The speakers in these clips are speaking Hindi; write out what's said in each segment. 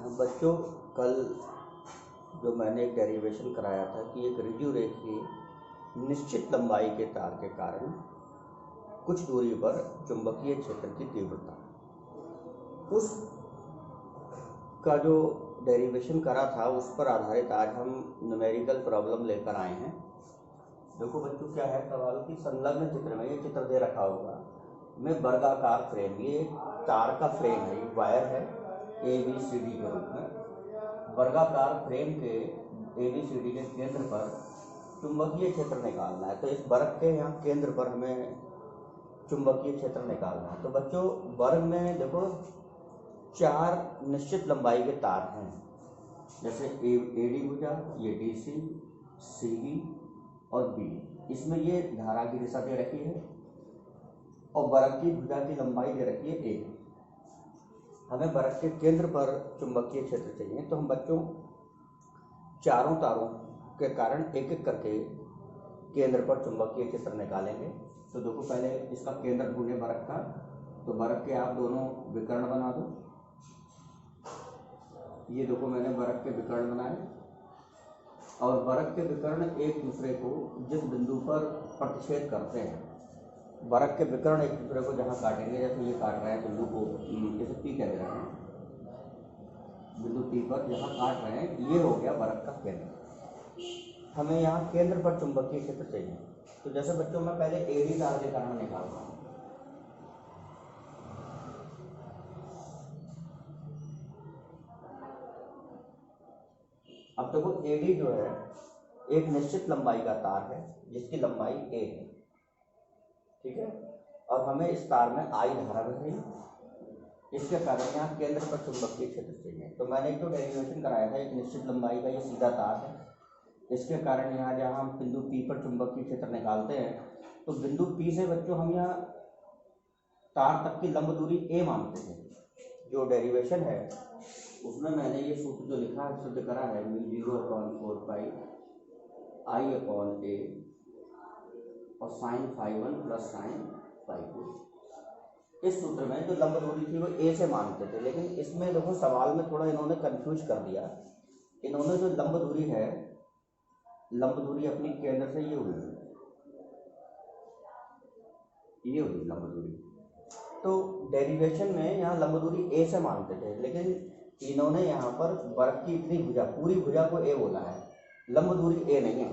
बच्चों, कल जो मैंने एक डेरिवेशन कराया था कि एक रिज्यू रे की निश्चित लंबाई के तार के कारण कुछ दूरी पर चुंबकीय क्षेत्र की तीव्रता, उस का जो डेरिवेशन करा था उस पर आधारित आज हम न्यूमेरिकल प्रॉब्लम लेकर आए हैं। देखो बच्चों, क्या है सवाल की संलग्न चित्र में ये चित्र दे रखा होगा में वर्गाकार फ्रेम, ये तार का फ्रेम है, ये वायर है ABCD के रूप में। वर्गाकार फ्रेम के ABCD के केंद्र पर चुंबकीय क्षेत्र निकालना है। तो इस वर्ग के यहाँ केंद्र पर हमें चुंबकीय क्षेत्र निकालना है। तो बच्चों, वर्ग में देखो 4 निश्चित लंबाई के तार हैं, जैसे AD भुजा, ये DC, CV और B। इसमें ये धारा की दिशा दे रखी है और वर्ग की भुजा की लंबाई दे रखी है A। हमें वर्ग के केंद्र पर चुंबकीय क्षेत्र चाहिए, तो हम बच्चों चारों तारों के कारण एक एक करके केंद्र पर चुंबकीय क्षेत्र निकालेंगे। तो देखो, पहले इसका केंद्र ढूंढे वर्ग का। तो वर्ग के आप दोनों विकर्ण बना दो। ये देखो, मैंने वर्ग के विकर्ण बनाए और वर्ग के विकर्ण एक दूसरे को जिस बिंदु पर प्रतिच्छेद करते हैं, वर्ग के विकर्ण एक दूसरे को जहाँ काटेंगे, जैसे ये काट रहे हैं बिंदु को, जैसे P कह रहे हैं, बिंदु P पर जहाँ काट रहे हैं, ये हो गया वर्ग का केंद्र। हमें यहाँ केंद्र पर चुंबकीय क्षेत्र चाहिए। तो जैसे बच्चों, मैं पहले AD तार के कारण निकाल रहा हूँ। अब देखो, AD जो है एक निश्चित लंबाई का तार है जिसकी लंबाई A है, ठीक है। और हमें इस तार में I धारा बह रही है, इसके कारण यहाँ केंद्र पर चुंबकीय क्षेत्र चाहिए। तो मैंने एक तो डेरिवेशन कराया था, एक निश्चित लंबाई का ये सीधा तार है, इसके कारण यहाँ जहाँ हम बिंदु P पर चुंबकीय क्षेत्र निकालते हैं, तो बिंदु P से बच्चों हम यहाँ तार तक की लंब दूरी A मानते हैं। जो डेरिवेशन है उसमें मैंने ये सूत्र जो लिखा है, सिद्ध करा है, μ0/4π I/A और sin φ1 प्लस sin φ2। इस सूत्र में जो लंब दूरी थी वो A से मानते थे, लेकिन इसमें देखो सवाल में थोड़ा इन्होंने कंफ्यूज कर दिया। इन्होंने जो लंब दूरी है, लंब दूरी अपनी केंद्र से ये हुई लंब दूरी। तो डेरिवेशन में यहाँ लंब दूरी A से मानते थे, लेकिन इन्होंने यहाँ पर वर्ग की इतनी भुजा, पूरी भुजा को A बोला है, लंब दूरी A नहीं है।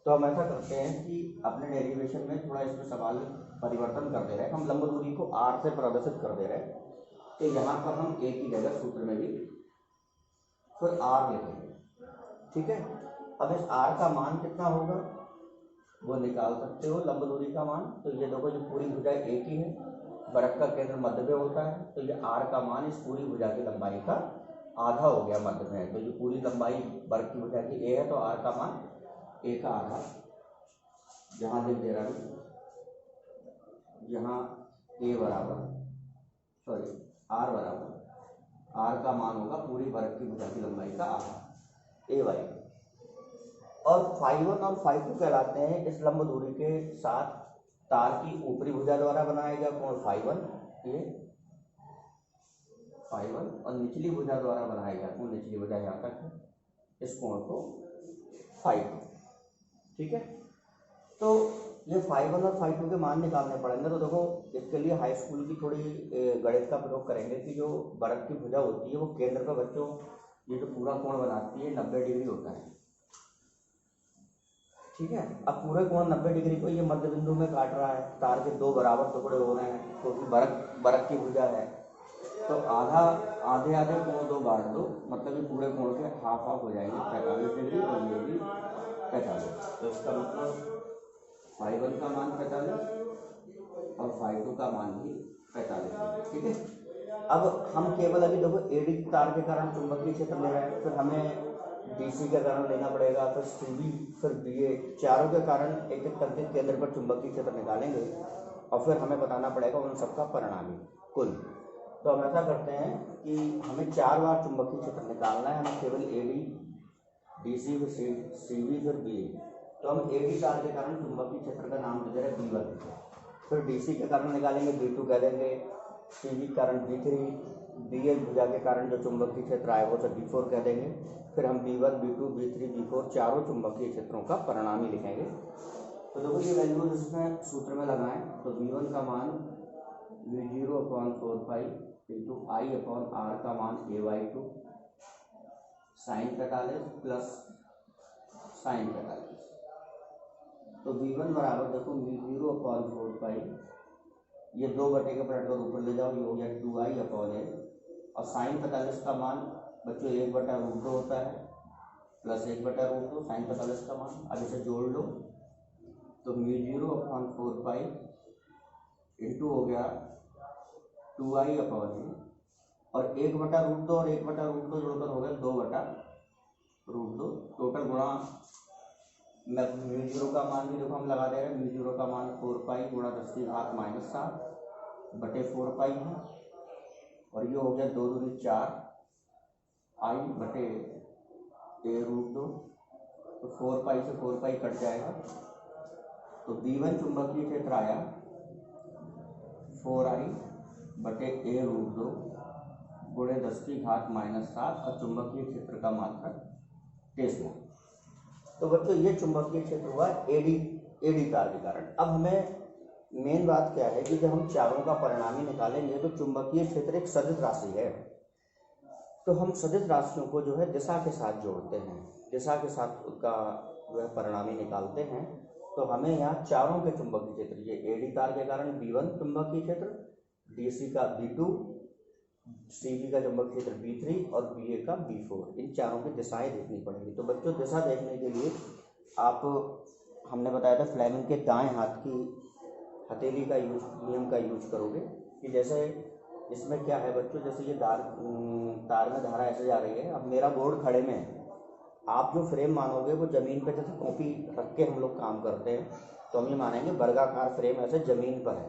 तो हम ऐसा करते हैं कि अपने डेरिवेशन में थोड़ा इसमें सवाल परिवर्तन कर दे रहे हैं। हम लंब दूरी को R से प्रदर्शित कर दे रहे हैं, तो यहाँ पर हम A की जगह सूत्र में भी फिर R लिखेंगे, ठीक है। अब इस R का मान कितना होगा वो निकाल सकते हो, लंब दूरी का मान। तो ये देखो, जो पूरी भुजा A की है, वर्ग का केंद्र मध्य में होता है, तो ये R का मान इस पूरी भुजा की लंबाई का आधा हो गया, मध्य में। तो ये पूरी लंबाई वर्ग की भुजा की A है, तो R का मान A का आधा, जहाँ लिख दे रहा हूँ, यहाँ R बराबर R का मान होगा पूरी वर्ग की भुजा की लंबाई का आधा, AY। और φ1 और φ2 कहलाते हैं इस लंब दूरी के साथ तार की ऊपरी भुजा द्वारा बनाया गया कोण φ1, ये φ1, और निचली भुजा द्वारा बनाया गया कोण, निचली भुजा यहाँ तक है, इस कोण को φ2, ठीक है। तो ये φ1 और φ2 के मान निकालने पड़ेंगे। तो देखो, इसके लिए हाई स्कूल की थोड़ी गणित का प्रयोग करेंगे कि जो वर्ग की भुजा होती है वो केंद्र पर बच्चों ये जो पूरा कोण बनाती है 90 डिग्री होता है, ठीक है। अब पूरे कोण 90 डिग्री को ये मध्य बिंदु में काट रहा है, तार के 2 बराबर टुकड़े हो रहे हैं, क्योंकि वर्ग की भुजा है, तो आधे आधे कोण 2 बांट दो, मतलब ये पूरे कोण के हाफ हो जाएंगे 45 डिग्री, और ये भी 45। तो इसका मतलब φ1 का मान 45 और φ2 का मान भी 45, ठीक है। अब हम केवल अभी देखो AD तार के कारण चुंबकीय क्षेत्र ले रहे हैं, फिर हमें DC का कारण लेना पड़ेगा, फिर CV, फिर BA, चारों के कारण एक एक करके केंद्र पर चुंबकीय क्षेत्र निकालेंगे और फिर हमें बताना पड़ेगा उन सबका परिणामी कुल। तो हम ऐसा करते हैं कि हमें 4 बार चुंबकीय क्षेत्र निकालना है, हमें केवल AD, DC, फिर CV, फिर BA। तो हम AD तार के कारण चुंबकीय क्षेत्र का नाम दे रहे हैं B1, फिर DC के कारण निकालेंगे B2 कह देंगे, CV के कारण B3, बी एच भुजा के कारण जो चुंबकीय क्षेत्र आया वो सब B4 कह देंगे। फिर हम B1, B2, B3, B4 चारों चुंबकीय क्षेत्रों का परिणामी लिखेंगे। तो देखो ये वैल्यू जिसमें सूत्र में लगाएं तो V1 का मान V0/4 इंटू I/R का मान A/2 साइन 45 प्लस साइन 45। तो V1 बराबर देखो V0/4 ये 2 के पलट ऊपर ले जाओ, ये हो गया 2I/A और साइन 45 का मान बच्चों 1/√2 होता है प्लस 1/√2 साइन 45 का मान। अब इसे जोड़ लो तो V0/4 इंटू हो गया 2I/A और 1/√2 और 1/√2 जोड़कर हो गया 2/√2 टोटल गुणा म्यू0 का मान भी देखो हम लगा दे रहे हैं। म्यू0 का मान 4 गुणा 10⁻⁷ बटे 4 है और ये हो गया 2 दूनी 4 I बटे A√2। तो 4 से 4 कट जाएगा तो B1 चुंबकीय क्षेत्र आया 4I बटे A√2 गुणे 10⁻⁷ और चुंबकीय क्षेत्र का मात्रक टेस्ला। तो बच्चों ये चुंबकीय क्षेत्र हुआ एडी तार के कारण। अब हमें मेन बात क्या है कि जब हम चारों का परिणामी निकालेंगे तो चुंबकीय क्षेत्र एक सदिश राशि है, तो हम सदिश राशियों को जो है दिशा के साथ जोड़ते हैं, दिशा के साथ उसका जो है परिणामी निकालते हैं। तो हमें यहाँ चारों के चुंबकीय क्षेत्र, ये एडी तार के कारण B1 चुंबकीय क्षेत्र, DC का B2, CV का चुंबकीय क्षेत्र B3 और BA का B4, इन चारों की दिशाएं देखनी पड़ेंगी। तो बच्चों दिशा देखने के लिए आप, हमने बताया था फ्लेमिंग के दाएं हाथ की हथेली का नियम का यूज करोगे कि जैसे इसमें क्या है बच्चों, जैसे ये तार में धारा ऐसे जा रही है। अब मेरा बोर्ड खड़े में है, आप जो फ्रेम मानोगे वो ज़मीन पर, जैसे कॉपी रख के हम लोग काम करते हैं तो हम ये मानेंगे वर्गाकार फ्रेम ऐसे ज़मीन पर है।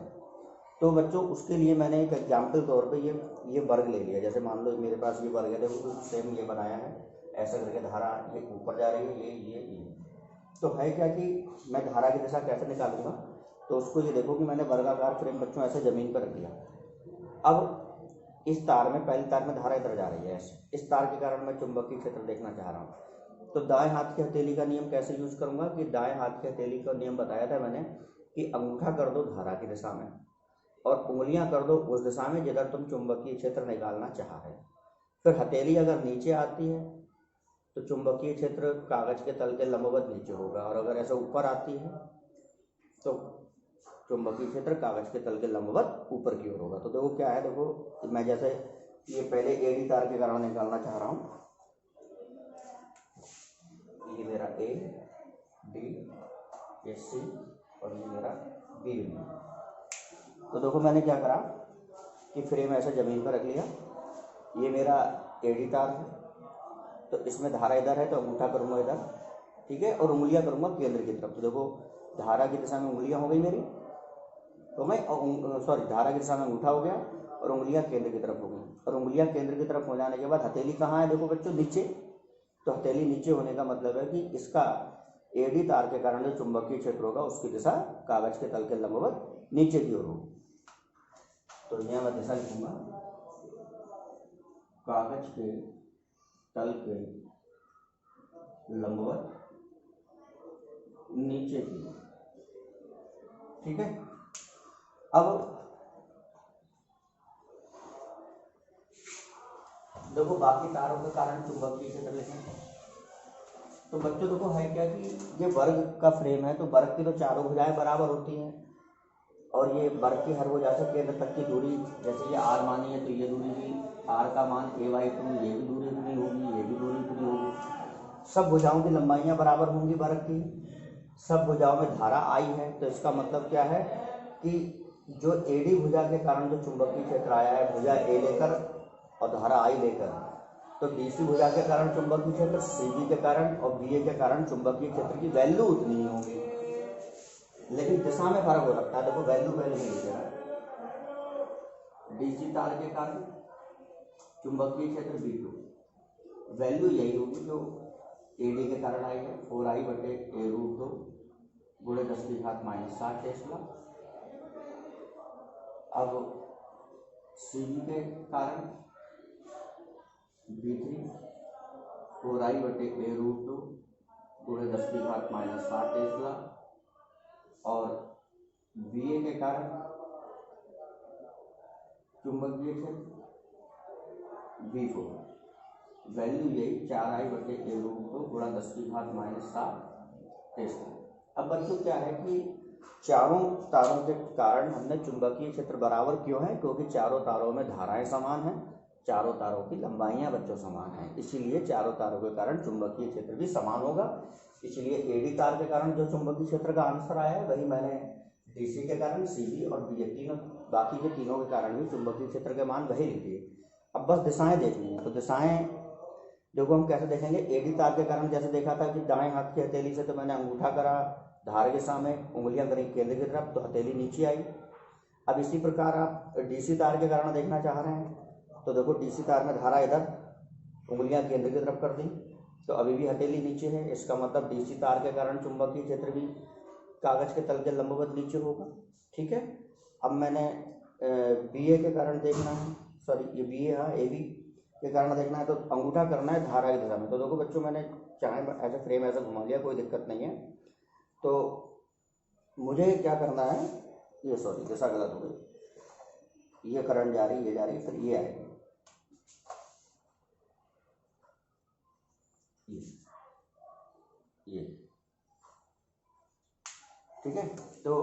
तो बच्चों उसके लिए मैंने एक एग्जाम्पल तौर पे ये वर्ग ले लिया। जैसे मान लो मेरे पास ये वर्ग है, देखो सेम ये बनाया है, ऐसा करके धारा ये ऊपर जा रही है, ये तो है क्या कि मैं धारा की दिशा कैसे निकालूंगा, तो उसको ये देखो कि मैंने वर्गाकार फ्रेम बच्चों ऐसे ज़मीन पर रख दिया। अब इस तार में, पहली तार में धारा इधर जा रही है ऐसे, इस तार के कारण मैं चुंबकीय क्षेत्र देखना चाह रहा हूँ। तो दाएं हाथ की हथेली का नियम कैसे यूज करूँगा कि दाएं हाथ की हथेली का नियम बताया था मैंने कि अंगूठा कर दो धारा की दिशा में और उंगलियां कर दो उस दिशा में जिधर तुम चुंबकीय क्षेत्र निकालना चाह रहे हो। फिर हथेली अगर नीचे आती है तो चुंबकीय क्षेत्र कागज के तल के लंबवत नीचे होगा, और अगर ऐसा ऊपर आती है तो चुंबकीय क्षेत्र कागज के तल के लंबवत ऊपर की ओर होगा। तो देखो क्या है, देखो मैं जैसे ये पहले एडी तार के कारण निकालना चाह रहा हूँ, ये मेरा A, D, ये C और ये मेरा B बिंदु। तो देखो मैंने क्या करा कि फ्रेम ऐसा ज़मीन पर रख लिया, ये मेरा एडी तार है तो इसमें धारा इधर है तो अंगूठा करूँगा इधर, ठीक है, और उंगलियां करूँगा केंद्र की तरफ। तो देखो धारा की दिशा में उंगलियां हो गई मेरी, तो मैं धारा की दिशा में अंगूठा हो गया और उंगलियां केंद्र की तरफ हो गई। और उंगलियां केंद्र की तरफ हो जाने के बाद हथेली कहाँ है, देखो बच्चों नीचे। तो हथेली नीचे होने का मतलब है कि इसका एडी तार के कारण जो चुंबकीय क्षेत्र होगा उसकी दिशा कागज के तल के लंबवत नीचे की ओर होगी। तो यहाँ मैं दिशा लिखूंगा कागज के तल के लंबवत नीचे की, ठीक है। अब देखो बाकी तारों के कारण चुंबकीय क्षेत्र लिखें। तो बच्चों देखो है क्या कि ये वर्ग का फ्रेम है, तो वर्ग की तो चारों भुजाएं बराबर होती हैं और ये वर्ग की हर भुजा से केंद्र तक की दूरी, जैसे ये r मानी है तो ये दूरी भी r का मान A/2, ये भी दूरी इतनी होगी, ये भी दूरी इतनी होगी। सब भुजाओं की लंबाइयां बराबर होंगी वर्ग की, सब भुजाओं में धारा I है। तो इसका मतलब क्या है कि जो एडी भुजा के कारण जो चुंबकीय क्षेत्र आया है, भुजा A लेकर और धारा I लेकर, तो DC भुजा के कारण चुंबकीय क्षेत्र, CV के कारण और BA के कारण चुंबकीय क्षेत्र की वैल्यू उतनी ही होगी, लेकिन दिशा में फर्क हो सकता है। देखो वैल्यू पहले नहीं लिखेगा। DC तार के कारण चुंबकीय क्षेत्र B2, वैल्यू यही होगी जो AD के कारण आई है, 4I बटे A√2 गुणे 10⁻⁷ टेस्ला। अब CV के कारण V3 4I/A√2 पूरे 10⁻⁻⁷ टेस्ला, और VA के कारण चुंबकीय क्षेत्र V4 वैल्यू यही 4I/A√2 गुणा 10⁻⁷ टेस्ला। अब बच्चों क्या है कि चारों तारों के कारण हमने चुंबकीय क्षेत्र बराबर क्यों है, क्योंकि चारों तारों में धाराएं समान हैं, चारों तारों की लंबाइयां बच्चों समान हैं, इसीलिए चारों तारों के कारण चुंबकीय क्षेत्र भी समान होगा। इसलिए एडी तार के कारण जो चुंबकीय क्षेत्र का आंसर आया है वही मैंने डीसी के कारण, सीबी और बीए तीनों, बाकी के तीनों के कारण भी चुंबकीय क्षेत्र के मान वही लिखिए। अब बस दिशाएं देखनी है, तो दिशाएं देखो हम कैसे देखेंगे। एडी तार के कारण जैसे देखा था कि दाएं हाथ की हथेली से तो मैंने अंगूठा करा धार के सामने, उंगलियां करी केंद्र की तरफ, तो हथेली नीचे आई। अब इसी प्रकार आप डीसी तार के कारण देखना चाह रहे हैं, तो देखो डीसी तार में धारा इधर, उंगलियां केंद्र की तरफ कर दी, तो अभी भी हथेली नीचे है। इसका मतलब डीसी तार के कारण चुंबकीय क्षेत्र भी कागज के तल के लंबवत नीचे होगा। ठीक है। अब मैंने बीए के कारण देखना है, सॉरी ये बीए, हाँ एबी के कारण देखना है, तो अंगूठा करना है धारा की दिशा में। तो देखो बच्चों मैंने चाहे ऐसा फ्रेम ऐसा घुमा लिया, कोई दिक्कत नहीं है। तो मुझे क्या करना है, ये सॉरी दिशा गलत हो गई, ये करंट जा रही, ये जा रही, फिर ये आएगी, ये ठीक है। तो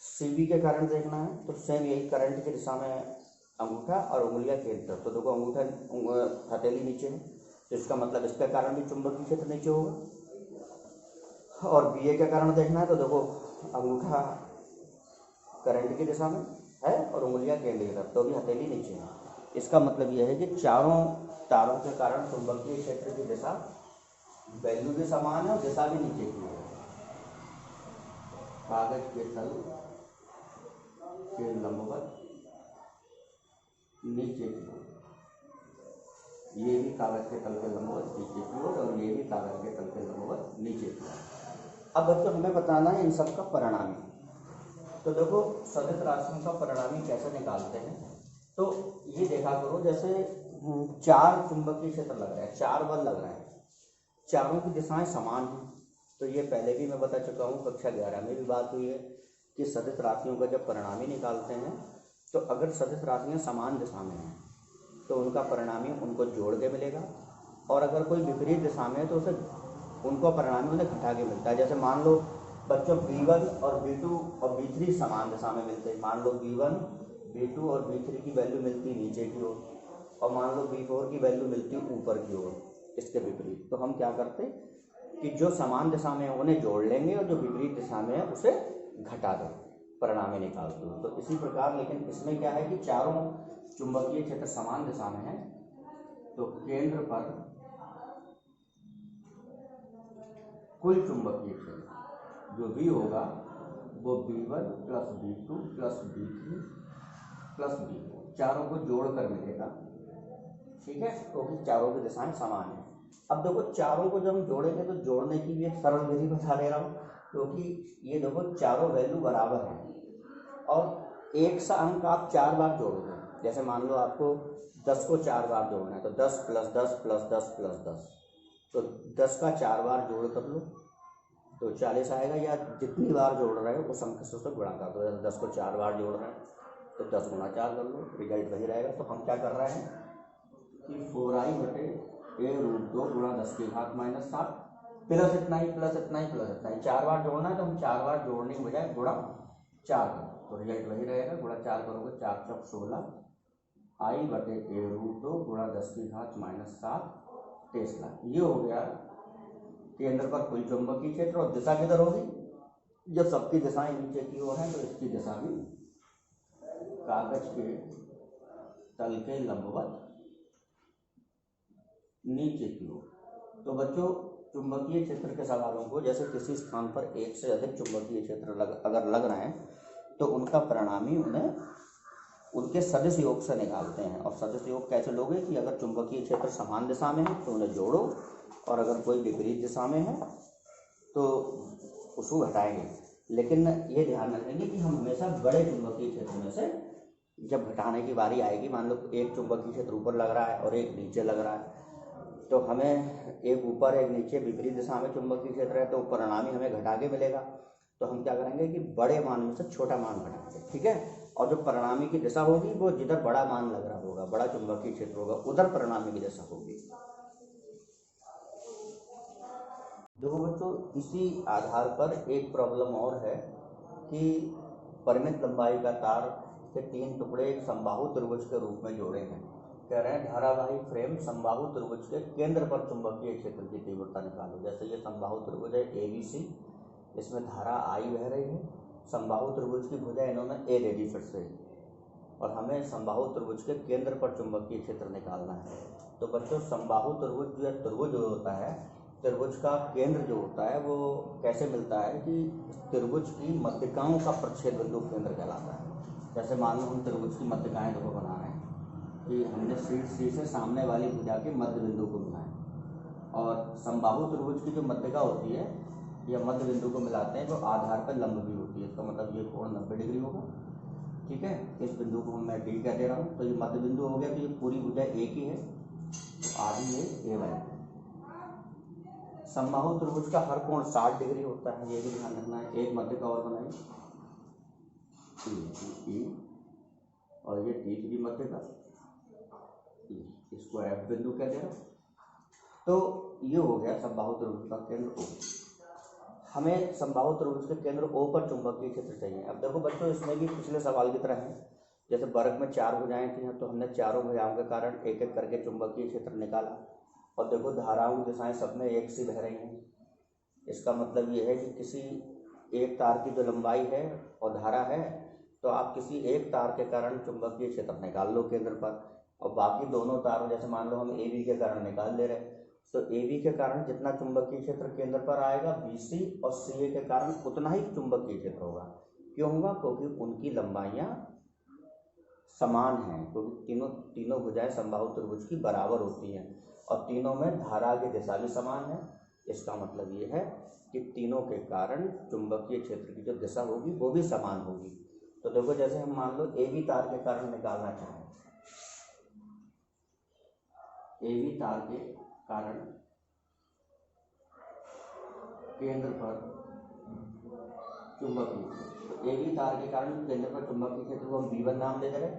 सीबी के कारण देखना है, तो सेम यही करंट की दिशा में अंगूठा और उंगलियां केंद्र। तो देखो अंगूठा हथेली नीचे है, तो इसका मतलब इसके कारण भी चुंबकीय क्षेत्र नीचे होगा। और बीए के कारण देखना है, तो देखो अंगूठा करंट की दिशा में है और उंगलियां केंद्र की तरफ, तो भी हथेली नीचे है। इसका मतलब यह है कि चारों तारों के कारण चुंबकीय क्षेत्र की दिशा वैल्यू भी समान है और दिशा भी नीचे की है। कागज के तल के लंबवत नीचे की ओर, ये भी कागज के तल के लंबवत नीचे की ओर, और ये भी कागज के तल के लंबवत नीचे की ओर। अब बच्चों हमें बताना है इन सब का परिणामी। तो देखो सदिश राशियों का परिणामी कैसे निकालते हैं, तो ये देखा करो, जैसे 4 चुंबकीय क्षेत्र लग रहे हैं, 4 बल लग रहे हैं, चारों की दिशाएं समान हैं। तो ये पहले भी मैं बता चुका हूँ, कक्षा 11 में भी बात हुई है कि सदिश राशियों का जब परिणामी निकालते हैं, तो अगर सदिश राशियाँ समान दिशा में हैं तो उनका परिणामी उनको जोड़ के मिलेगा, और अगर कोई विपरीत दिशा में है तो उसे उनको परिणामी उन्हें घटा के मिलता है। जैसे मान लो बच्चों B1 और B2 और B3 समान दिशा में मिलते हैं, मान लो B1, B2 और B3 की वैल्यू मिलती नीचे की ओर, और मान लो B4 की वैल्यू मिलती ऊपर की ओर, इसके विपरीत। तो हम क्या करते कि जो समान दिशा में है उन्हें जोड़ लेंगे और जो विपरीत दिशा में है उसे घटा दें, परिणामी निकाल दो। तो इसी प्रकार, लेकिन इसमें क्या है कि चारों चुंबकीय क्षेत्र समान दिशा में है, तो केंद्र पर कुल चुंबकीय क्षेत्र जो भी होगा वो B1 plus B2 plus B3 plus B4 चारों को जोड़कर मिलेगा। ठीक है, क्योंकि चारों की दिशाएं समान है। अब देखो चारों को जब हम जोड़ेंगे तो जोड़ने की भी एक सरल विधि बता दे रहा हूँ, क्योंकि ये देखो चारों वैल्यू बराबर हैं और एक सा अंक आप 4 बार जोड़ोगे। जैसे मान लो आपको 10 को 4 बार जोड़ना है, तो 10 प्लस 10 प्लस 10 प्लस 10, तो 10 का 4 बार जोड़ कर लो तो 40 आएगा, या जितनी बार जोड़ रहे हो उस अंक से उसको गुणा कर दो। जैसे 10 को 4 बार जोड़ रहे हैं तो 10 गुणा 4 कर लो, रिजल्ट वही रहेगा। तो हम क्या कर रहे हैं कि 4I/A√2 गुणा 10⁻⁷ प्लस इतना ही प्लस इतना ही प्लस इतना ही, 4 बार जोड़ना है तो हम 4 बार जोड़ने के बजाय गुणा 4 करो, तो रिजल्ट वही रहेगा। गुणा 4 करोगे 4 चौक 16, I/A√2 गुणा 10⁻⁷ टेस्ला। ये हो गया केंद्र पर कुल चुंबकीय क्षेत्र। और दिशा किधर होगी, जब सबकी दिशाएं नीचे की ओर है तो इसकी दिशा भी कागज के तल के लंबवत नीचे की ओर। तो बच्चों चुंबकीय क्षेत्र के सवालों को, जैसे किसी स्थान पर एक से अधिक चुंबकीय क्षेत्र अगर लग रहे हैं तो उनका परिणामी उन्हें उनके सदिश योग से निकालते हैं। और सदिश योग कैसे लोगे कि अगर चुंबकीय क्षेत्र समान दिशा में है तो उन्हें जोड़ो, और अगर कोई विपरीत दिशा में है तो उसको घटाएंगे। लेकिन ये ध्यान रखेंगे कि हम हमेशा बड़े चुंबकीय क्षेत्र में से जब घटाने की बारी आएगी, मान लो एक चुंबकीय क्षेत्र ऊपर लग रहा है और एक नीचे लग रहा है, तो हमें एक ऊपर एक नीचे विपरीत दिशा में चुंबकीय क्षेत्र है, तो परिणामी हमें घटा के मिलेगा। तो हम क्या करेंगे कि बड़े मान में से छोटा मान घटाएंगे, ठीक है। और जो परिणामी की दिशा होगी वो जिधर बड़ा मान लग रहा होगा, बड़ा चुंबकीय क्षेत्र होगा, उधर परिणामी की दिशा होगी। देखो बच्चों, इसी आधार पर एक प्रॉब्लम और है कि परिमित लंबाई का तार के 3 टुकड़े एक समबाहु त्रिभुज के रूप में जोड़े हैं। कह रहे हैं धारावाही फ्रेम समबाहु त्रिभुज के केंद्र पर चुंबकीय क्षेत्र की तीव्रता निकालो। जैसे ये समबाहु त्रिभुज है ABC, इसमें धारा I बह रही है, समबाहु त्रिभुज की भुजा इन्होंने A दे दी फिर से, और हमें समबाहु त्रिभुज के केंद्र पर चुंबकीय क्षेत्र निकालना है। तो बच्चों, समबाहु त्रिभुज जो त्रिभुज जो होता है, त्रिभुज का केंद्र जो होता है वो कैसे मिलता है कि त्रिभुज की मध्यिकाओं का प्रच्छेद बिंदु केंद्र कहलाता है। जैसे मान लो हम त्रिभुज की मध्यिकाएं देखो बना रहे हैं कि हमने शीर्ष C से सामने वाली भुजा के मध्य बिंदु को मिलाएं, और समबाहु त्रिभुज की जो मध्यिका होती है या मध्य बिंदु को मिलाते हैं, जो आधार पर लंब भी होती है। इसका मतलब ये कोण 90 डिग्री होगा, ठीक है। इस बिंदु को मैं D कह दे रहा हूँ, तो ये मध्य बिंदु हो गया। तो ये पूरी भुजा एक ही है, तो आधी ये A1। समबाहु त्रिभुज का हर कोण 60 डिग्री होता है, ये भी ध्यान रखना है। एक मध्यिका और बनाई E, और ये तीसरी मध्यिका, इसको F बिंदु कह दे रहा हूँ। तो ये हो गया समबाहु त्रिभुज का केंद्र O। हमें समबाहु त्रिभुज के केंद्र O पर चुंबकीय क्षेत्र चाहिए। अब देखो बच्चों, इसमें भी पिछले सवाल की तरह है, जैसे वर्ग में 4 भुजाएं थी, तो हमने चारों भुजाओं के कारण एक एक करके चुंबकीय क्षेत्र निकाला। और देखो धाराओं की दिशाएं सब में एक सी बह रही हैं। इसका मतलब ये है कि किसी एक तार की जो लंबाई है और धारा है, तो आप किसी एक तार के कारण चुंबकीय क्षेत्र निकाल लो केंद्र पर, और बाकी दोनों तारों, जैसे मान लो हम AB के कारण निकाल ले रहे हैं, तो AB के कारण जितना चुंबकीय क्षेत्र केंद्र पर आएगा, BC और CA के कारण उतना ही चुंबकीय क्षेत्र होगा। क्यों होगा? क्योंकि उनकी लंबाइयाँ समान हैं, क्योंकि तीनों भुजाएं समबाहु त्रिभुज की बराबर होती हैं, और तीनों में धारा की दिशा भी समान है। इसका मतलब ये है कि तीनों के कारण चुंबकीय क्षेत्र की जो दिशा होगी वो भी समान होगी। तो देखो, जैसे हम मान लो AB तार के कारण निकालना चाहें, AB तार के कारण केंद्र पर चुंबकीय क्षेत्र, तो AB तार के कारण केंद्र पर चुंबकीय क्षेत्र को हम B1 नाम दे दे रहे,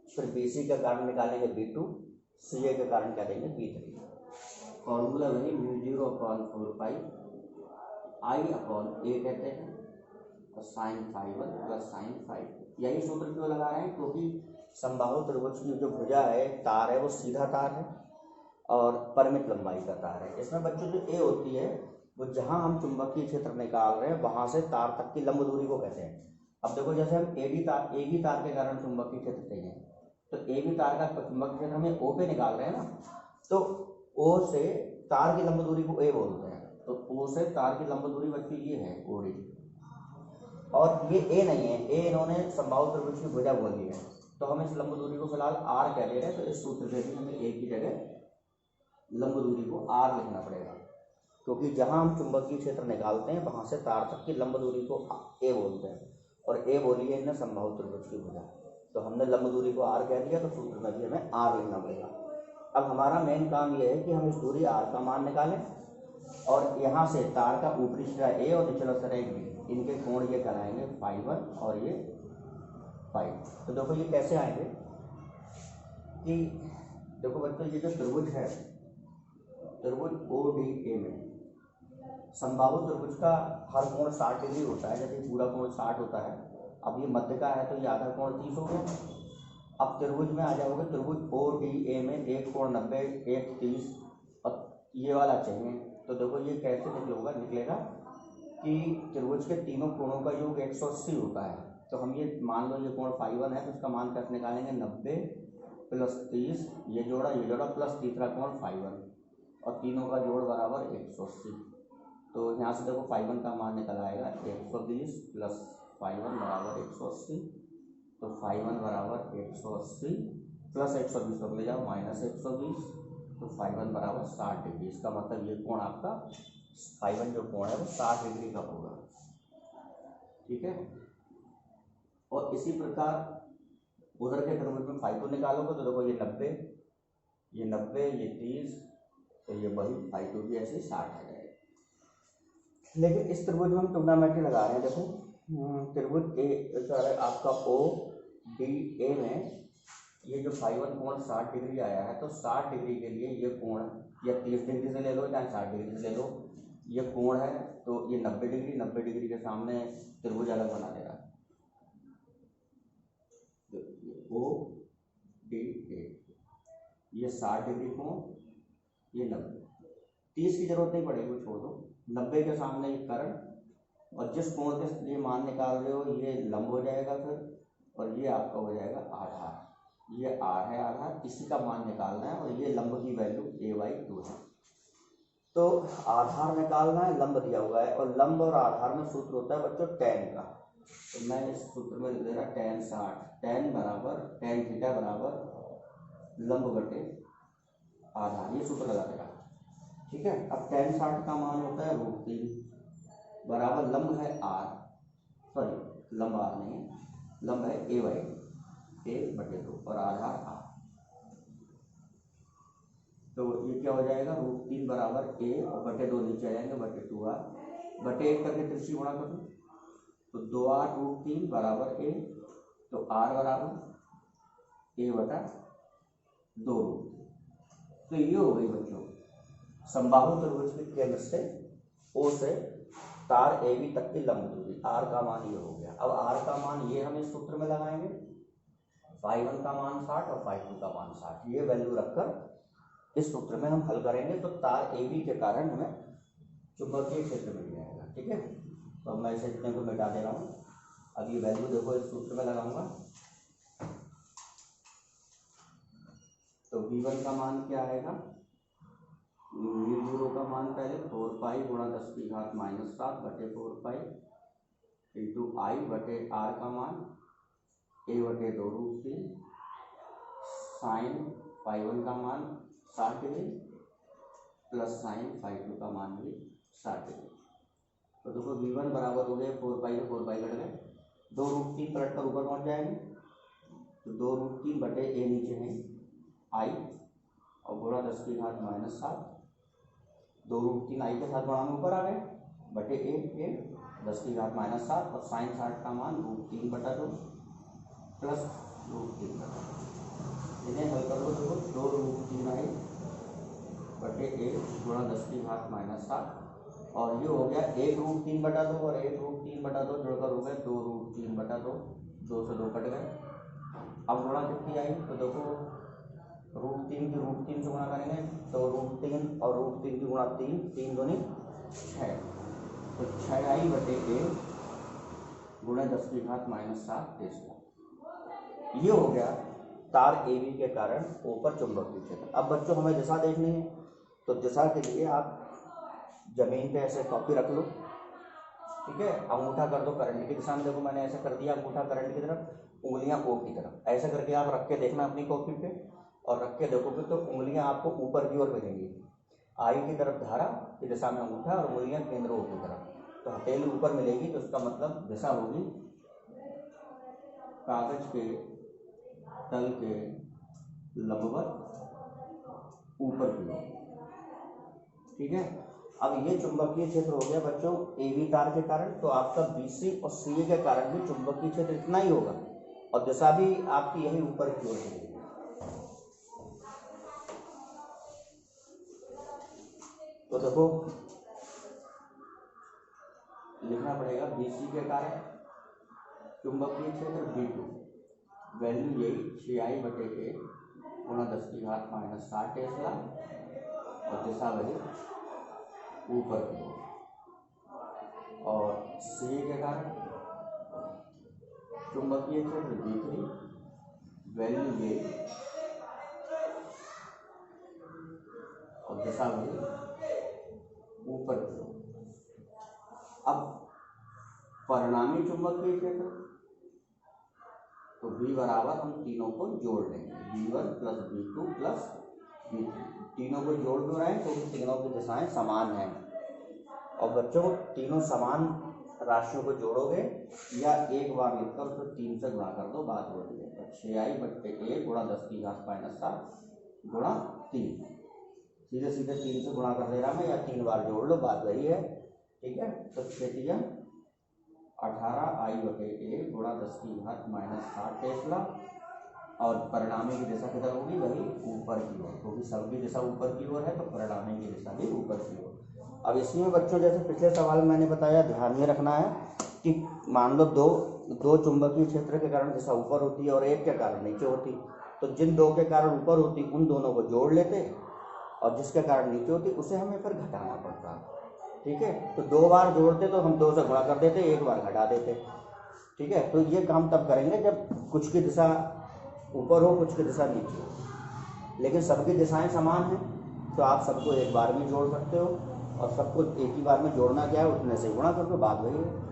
फिर BC का कारण निकालेंगे B2, CA के कारण क्या देंगे B3। फॉर्मूला वही μ0/4π I/A कहते हैं, और sin φ1 प्लस sin φ2। यही सूत्र क्यों लगा रहे हैं? क्योंकि समबाहु त्रिभुज की जो भुजा है, तार है, वो सीधा तार है और परिमित लंबाई का तार है। इसमें बच्चों जो A होती है, वो जहां हम चुंबकीय क्षेत्र निकाल रहे हैं वहां से तार तक की लंब दूरी को कहते हैं। अब देखो, जैसे हम AB तार के कारण चुंबकीय क्षेत्र चाहिए, तो AB तार का चुंबकीय क्षेत्र हमें O पे निकाल रहे हैं ना, तो O से तार की लंब दूरी को A बोलते हैं। तो O से तार की लंब दूरी बच्चों ये है OD, और ये A नहीं है, A इन्होंने समबाहु त्रिभुज की भुजा बोल दी है, तो हम इस लंब दूरी को फिलहाल R कह दे रहे हैं। तो इस सूत्र से भी हमें A की जगह लंब दूरी को R लिखना पड़ेगा, क्योंकि जहां हम चुंबकीय क्षेत्र निकालते हैं वहां से तार तक की लंब दूरी को A बोलते हैं, और A बोली है इन्हें समबाहु त्रिभुज की भुजा। तो हमने लंब दूरी को R कह दिया, तो सूत्र में भी हमें R लिखना पड़ेगा। अब हमारा मेन काम ये है कि हम इस दूरी R का मान निकालें, और यहाँ से तार का ऊपरी सिरा A और निचला सिरा B, इनके कोण ये कराएंगे φ1 और ये φ। तो देखो ये कैसे आएंगे कि देखो बच्चों, ये जो त्रिभुज है, त्रिभुज ODA में समबाहु त्रिभुज का हर कोण 60 डिग्री होता है। जैसे पूरा कोण 60 होता है, अब ये मध्य का है तो ये आधा कोण 30 हो गया। अब त्रिभुज में आ जाओगे, त्रिभुज ODA में एक कोण 90, एक 30, और ये वाला चाहिए। तो देखो ये कैसे निकलेगा कि त्रिभुज के तीनों कोणों का योग 180 होता है। तो हम ये मान लो ये कोण φ1 है, तो इसका मान कैसे निकालेंगे? 90 प्लस 30, ये जोड़ा प्लस तीसरा कोण φ1, और तीनों का जोड़ बराबर 180। तो यहाँ से देखो φ1 का मान निकल आएगा 120 प्लस φ1 बराबर 180। तो φ1 बराबर 180 प्लस 120 को ले जाओ माइनस 120, तो φ1 बराबर 60 डिग्री। इसका मतलब ये कोण आपका φ1 जो कोण है वो 60 डिग्री का होगा, ठीक है। और इसी प्रकार उधर के त्रिभुज में फाइव निकालोगे तो देखो ये 90, ये 90, ये 30, तो ये वही फाइव भी ऐसे 60 आ जाएगा। लेकिन इस त्रिभुज में हम ट्रिग्नोमेट्री लगा रहे हैं। देखो त्रिभुज ए आपका ओ डी ए में ये जो फाइव कोण 60 डिग्री आया है, तो 60 डिग्री के लिए ये कोण या 30 डिग्री से ले लो या 60 डिग्री से ले लो, ये कोण है तो ये 90 डिग्री, 90 डिग्री के सामने त्रिभुज अलग बना देगा। ओ डी ए ये 60 डिग्री कोण, ये 90, 30 की जरूरत नहीं पड़ेगी, वो छोड़ दो। 90 के सामने ये कर्ण, और जिस कोण के लिए मान निकाल रहे हो ये लंब हो जाएगा फिर, और ये आपका हो जाएगा आधार। ये आर है आधार, इसी का मान निकालना है, और ये लंब की वैल्यू a/2 है। तो आधार निकालना है, लंब दिया हुआ है, और लंब और आधार में सूत्र होता है बच्चों tan का। तो मैं इस सूत्र में लिख दे रहा tan 60, tan थीटा बराबर लंब बटे आधार, ये सूत्र लगा देगा। ठीक है, अब tan 60 का मान होता है √3 बराबर लंब है r, सॉरी लंब r नहीं है, लंब है a/2 और आधार r। तो ये क्या हो जाएगा, √3 बराबर a और बटे 2 नीचे आ जाएंगे, बटे 2r, बटे 1 करके त्रिज्यीय गुणा कर दो, तो 2r √3 बराबर a, तो r बराबर a/2 √3। तो ये हो गई बच्चों समबाहु त्रिभुज के केंद्र से O से तार AB तक की लंब दूरी, r का मान ये हो गया। अब r का मान ये हम इस सूत्र में लगाएंगे, ϕ1 का मान 60 और ϕ2 का मान 60, ये वैल्यू रखकर इस सूत्र में हम हल करेंगे, तो तार AB के कारण हमें चुंबकीय क्षेत्र मिल जाएगा। ठीक है, तो मैं इसे इतने को मिटा दे रहा हूँ। अब ये वैल्यू देखो इस सूत्र में लगाऊंगा, तो V1 का मान क्या आएगा, V0 का मान पहले 4π गुणा 10 की घात -7 बटे 4π इंटू I बटे R का मान a/2 √3 साइन ϕ1 का मान 60 डिग्री प्लस साइन ϕ2 का मान भी 60 डिग्री। तो देखो V1 बराबर हो गए 4π से 4π कट गए, 2 √3 पलट कर ऊपर पहुँच जाएंगे, तो 2 √3 बटे a नीचे है I और गुणा 10 की घात -7, 2 √3 I के साथ बढ़ाने ऊपर आ गए, बटे a 10 की घात -7 और साइन 60 का मान √3/2 प्लस √3/2, इन्हें हल कर लो। देखो 2 √3 I बटे a गुणा 10 की घात -7, और ये हो गया 1 √3/2 और 1 √3/2 जुड़कर हो गए 2 √3/2, 2 से 2 कट गए। अब गुणा कितनी आई, तो देखो √3 की √3 से गुणा करेंगे, तो √3 और √3 की गुणा 3, 3 दूनी 6, तो 6I बटे a गुणा 10 की घात -7 टेस्ला। ये हो गया तार AB के कारण ऊपर चुंबकीय क्षेत्र। अब बच्चों हमें दिशा देखनी है, तो दिशा के लिए आप जमीन पे ऐसे कॉपी रख लो। ठीक है, अंगूठा कर दो करंट की दिशा में, देखो मैंने ऐसा कर दिया, अंगूठा करंट की तरफ, उंगलियां O की तरफ, ऐसा करके आप रख के देखना अपनी कॉपी पे, और रख के देखोगे तो उंगलियां आपको ऊपर की ओर मिलेंगी, I की तरफ धारा की दिशा में अंगूठा और उंगलियां केंद्र O की तरफ, तो हथेली ऊपर मिलेगी, तो इसका मतलब दिशा होगी कागज के तल के लंबवत ऊपर की ओर। ठीक है, अब ये चुंबकीय क्षेत्र हो गया बच्चों AB तार के कारण, तो आपका BC और CA के कारण भी चुंबकीय क्षेत्र इतना ही होगा, और दिशा भी आपकी यही ऊपर की ओर होगी। तो देखो लिखना पड़ेगा BC के कारण चुंबकीय क्षेत्र B2 वैल्यू यही 6I बटे a गुणा 10 की घात -7 टेस्ला, और दिशा वही ऊपर की ओर। और CA के कारण चुंबकीय क्षेत्र B3 वैल्यू यही और दिशा वही ऊपर की ओर। अब परिणामी चुंबकीय क्षेत्र, तो V बराबर हम तीनों को जोड़ लेंगे, V1 plus V2 plus V3, तीनों को जोड़ क्यों रहे हैं, क्योंकि तीनों की दिशाएं समान हैं, और बच्चों तीनों समान राशियों को जोड़ोगे या एक बार लिखकर उसको 3 से गुणा कर दो, बात वही है। तो 6i/1 गुणा 10⁻³ गुणा 3, सीधे सीधे 3 से गुणा कर दे रहा मैं, या 3 बार जोड़ लो, बात वही है। ठीक है, तो 6 18i/1 गुणा 10⁻⁻60 टेस्ला, और परिणामी की दिशा किधर होगी, वही ऊपर की ओर, क्योंकि सब की दिशा ऊपर की ओर है तो परिणामी की दिशा भी ऊपर की ओर। अब इसमें बच्चों जैसे पिछले सवाल में मैंने बताया, ध्यान में रखना है कि मान लो दो चुंबकीय क्षेत्र के कारण दिशा ऊपर होती है और एक के कारण नीचे होती, तो जिन दो के कारण ऊपर होती उन दोनों को जोड़ लेते, और जिसके कारण नीचे होती उसे हमें फिर घटाना पड़ता। ठीक है, तो 2 बार जोड़ते तो हम 2 से गुणा कर देते, 1 बार घटा देते। ठीक है, तो ये काम तब करेंगे जब कुछ की दिशा ऊपर हो, कुछ की दिशा नीचे हो, लेकिन सबकी दिशाएं समान हैं तो आप सबको एक बार में जोड़ सकते हो, और सबको एक ही बार में जोड़ना क्या है, उतने से गुणा कर दो, बात वही है।